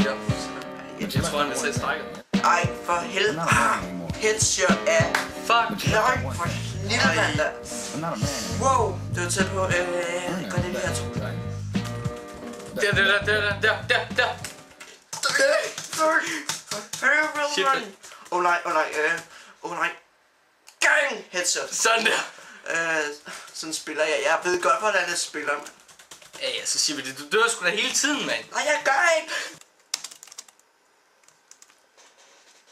der. Jeg tror, han er til strækket. Ej, for helvede. Headshot af. Fuck. Nej, for lille mand der. Wow, det var tæt på. Gør det her, tror jeg. Der. Shit. Åh nej. Gang! Headshot. Sådan der. Sådan spiller jeg. Jeg ved godt, hvordan jeg spiller, mand. Ja, så siger vi det. Du dør sgu da hele tiden, mand. Nej, jeg gør ikke.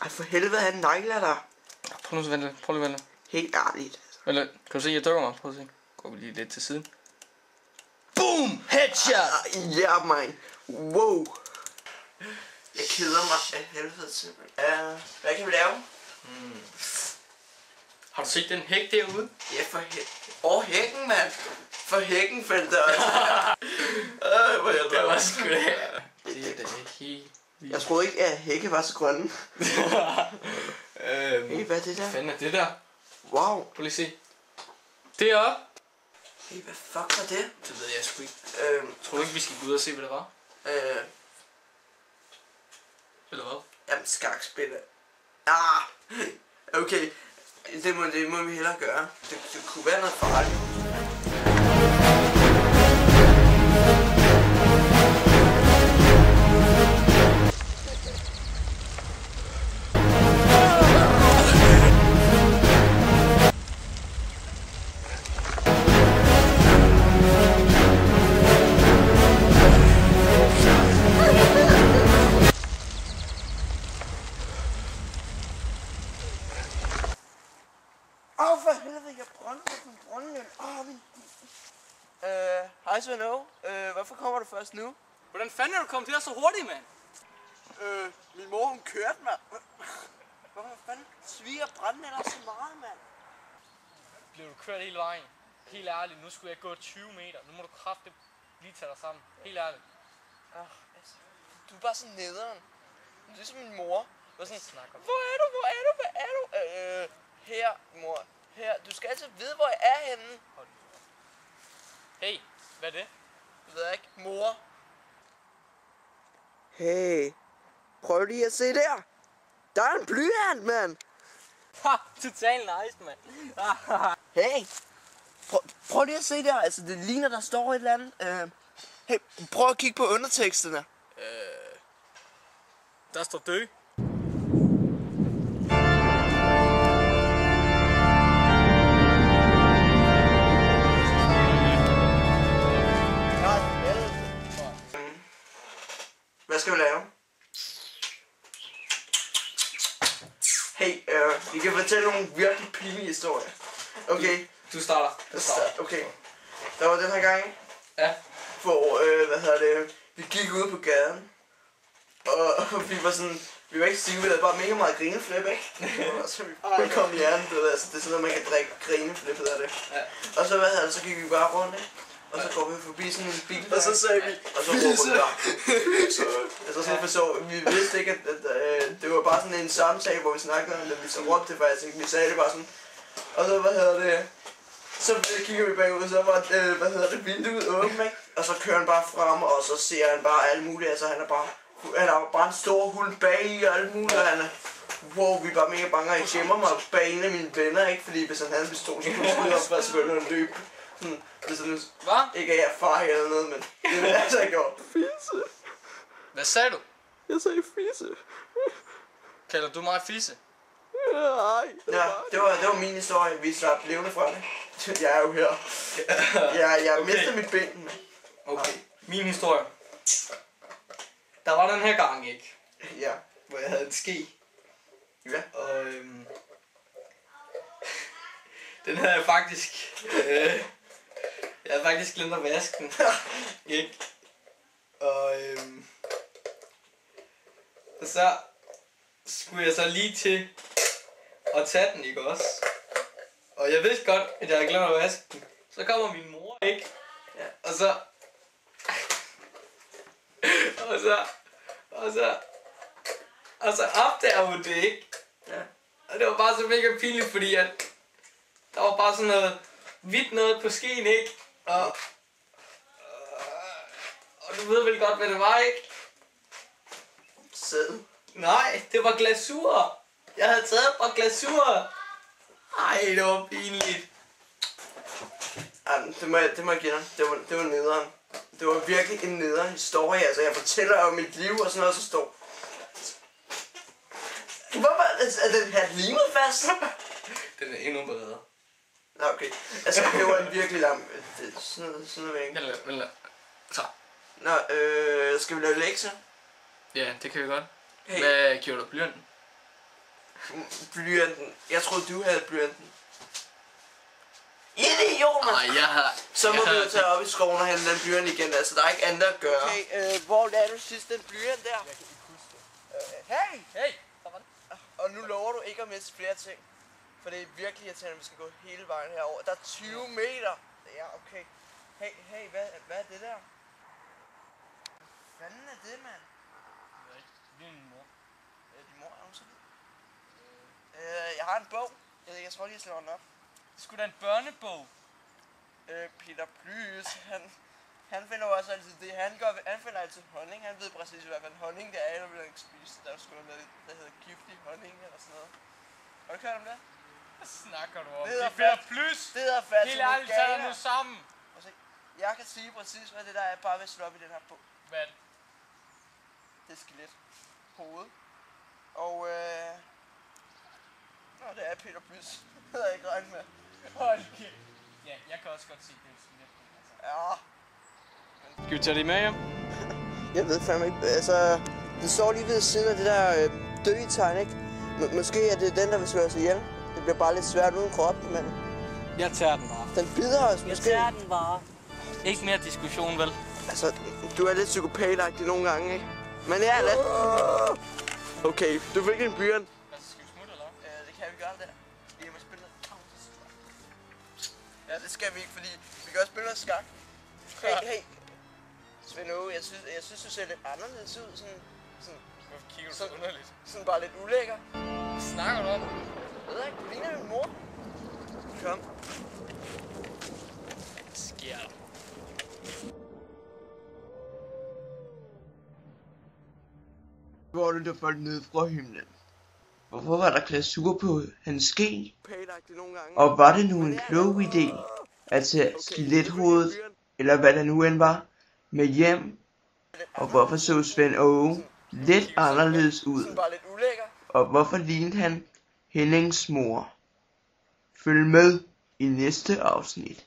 Ej, for helvede, han negler dig. Prøv nu at vente. Prøv lige at vente. Helt ærligt. Eller, kan du se, jeg dør mig? Prøv at se. Går vi lige lidt til siden. Boom! Headshot! Ja, man. Wow. Jeg keder mig af helvede til. Hvad kan vi lave? Har du set den hæk derude? Ja, for hækken, mand. For hækken faldt der også. Hvor jeg Det var sgu da. Det er da helt... Jeg troede ikke, at hække var så grønne. Hey, hvad er det der? Hvad fanden er det der? Wow. Prøv lige se. Deroppe. Hey, hvad fuck var det? Det ved jeg sgu ikke. Tror du ikke, vi skal gå ud og se, hvad det var? Eller hvad? Jamen, skakspiller. Okay. Det må vi hellere gøre. Det kunne være noget farligt. For helvede, jeg brændte min brøndløn. Hej Svend Åge. Hvorfor kommer du først nu? Hvordan fanden er du kommet her så hurtigt, mand? Min mor hun kørte mig. Hvorfor fanden sviger brandmænder så meget, mand? Blev du kørt hele vejen? Helt ærligt, nu skulle jeg gå 20 meter. Nu må du kraftigt lige tage dig sammen. Helt ærligt. Altså, du er bare sådan nederen. Du er ligesom min mor. Hvor sådan, Snakker. hvor er du? Her, mor. Her. Du skal altid vide, hvor jeg er henne. Hey, hvad er det? Det ved jeg ikke. Mor. Hey. Prøv lige at se der. Der er en blyant, mand. Ha, total nice, mand. Hey. Prøv lige at se der. Altså, det ligner, der står et eller andet. Hey, prøv at kigge på underteksterne. Der står dø. Hvad skal vi lave? Hey, vi kan fortælle nogle virkelig pinlige historier. Okay. Du starter. Okay. Der var den her gang, Ja. hvor, vi gik ud på gaden. Og vi var sådan, vi var ikke stive, vi havde bare mega meget grineflip, ikke? Og så vi kom i hjernen, du ved, altså, det er sådan noget, man kan drikke grineflippet af det. Ja. Og så gik vi bare rundt, ikke? Og så går vi forbi sådan en bil. Og så sagde vi, og så råber vi bare. Altså sådan forstår, vi vidste ikke, at det var bare sådan en samtale, hvor vi snakkede om det, vi så råbte det faktisk ikke, vi sagde det bare sådan. Og så, så kigger vi bagud, og så var, vinduet åbent, ikke? Og så kører han bare frem, og så ser han bare alt muligt, altså han har bare en stor hund bag i og alt muligt, og wow, vi er bare mega bange, og jeg gemmer mig bag en af mine venner, ikke? Fordi hvis han havde en pistol, så kunne han også bare selvfølgelig løbe. Det sådan, ikke at jeg er far eller noget, men det er altså ikke gjort. Fisse. hvad sagde du? Jeg sagde fisse. Kalder du mig fisse? Nej. Ja, det var min historie. Vi slap levende fra det. Jeg er jo her. Jeg mistede mit ben. Okay, min historie. Der var den her gang, ikke? Ja. Hvor jeg havde en ske. Ja. Og den havde jeg faktisk... jeg havde faktisk glemt at vaske den. Ikke? Og så skulle jeg så lige til at tage den, ikke også? Og jeg vidste godt, at jeg havde glemt at vaske den. Så kommer min mor, ikke? Ja. Og så opdager hun det, ikke? Ja. Og det var bare så mega pinligt, fordi at der var bare sådan noget hvidt noget på skeen, ikke? Og du ved vel godt, hvad det var, ikke? Sæd. Nej, det var glasur. Jeg havde taget fra glasur. Ej, det var pinligt. Ej, det må jeg give dig. Det var nederen. Det var virkelig en nederen historie. Altså, jeg fortæller om mit liv og sådan noget, så står... Hvorfor er den her limet fast? Den er endnu bedre. Nå, okay. Altså, det var en virkelig lang... Sådan noget ikke. Så. Nå, skal vi lave lektier? Ja, det kan vi godt. Hey. Hvad gjorde du blyanten? Blyanten. Jeg troede, du havde blyanten. Idiot, mand! Nej, jeg har... Så må vi jo tage op i skoven og hente den blyant igen, altså der er ikke andet at gøre. Okay, hvor er du sidst den blyant der? Jeg kan ikke huske det. Hey! Og nu lover du ikke at miste flere ting. For det er virkelig irriterende, at vi skal gå hele vejen herover. Der er 20 meter! Ja, okay. Hey, hvad er det der? Hvad er det, mand? Det er min mor. Din mor er hun så lidt? Jeg har en bog. Jeg tror lige, jeg slår den op. Det skulle da en børnebog. Peter Plys, han finder jo også altid det. Han finder altid honning. Han ved præcis hvad for en honning det er, eller vil han ikke spise. Der er sgu noget, der hedder giftig honning eller sådan noget. Har du hørt om det? Hvad snakker du om? Det hedder Peter Plys. Det hedder fast. Helt ærligt, tager nu sammen. Jeg kan sige præcis hvad det der er, bare ved at slå op i den her bog. Hvad er det? Det er skelet. Hoved. Og nå, det er Peter Plys. Det havde jeg ikke regnet med. Hold kæft. Ja, jeg kan også godt se det. Ja. Skal vi tage det med hjem? Jeg ved fandme ikke, altså, den står lige ved siden af det der døgetegn, ikke? Måske er det den, der vil slå os ihjel. Det bliver bare lidt svært uden krop, men... Jeg tager den bare. Den bider os måske. Jeg tager den bare. Ikke mere diskussion, vel? Altså, du er lidt psykopatagtig nogle gange, ikke? Men jeg er lidt... Okay, du fik en blyant. Hvad, skal vi smutte, eller? Det kan vi gøre der. Vi må spille noget Counter-Strike. Ja, det skal vi ikke, fordi vi kan også spille noget skak. Hey. Svend Åge, jeg synes, du ser lidt anderledes ud. Hvorfor kigger du så underligt? Sådan bare lidt ulækker. Hvad snakker du om? Jeg ved ikke, du ligner min mor. Kom. Hvad sker der? Hvor er det faldt ned fra himlen? Hvorfor var der glasur på hans ske? Og var det nu en klog idé at tage skelethovedet, eller hvad det nu end var, med hjem? Og hvorfor så Svend Åge lidt anderledes ud? Og hvorfor lignede han Hennings mor? Følg med i næste afsnit.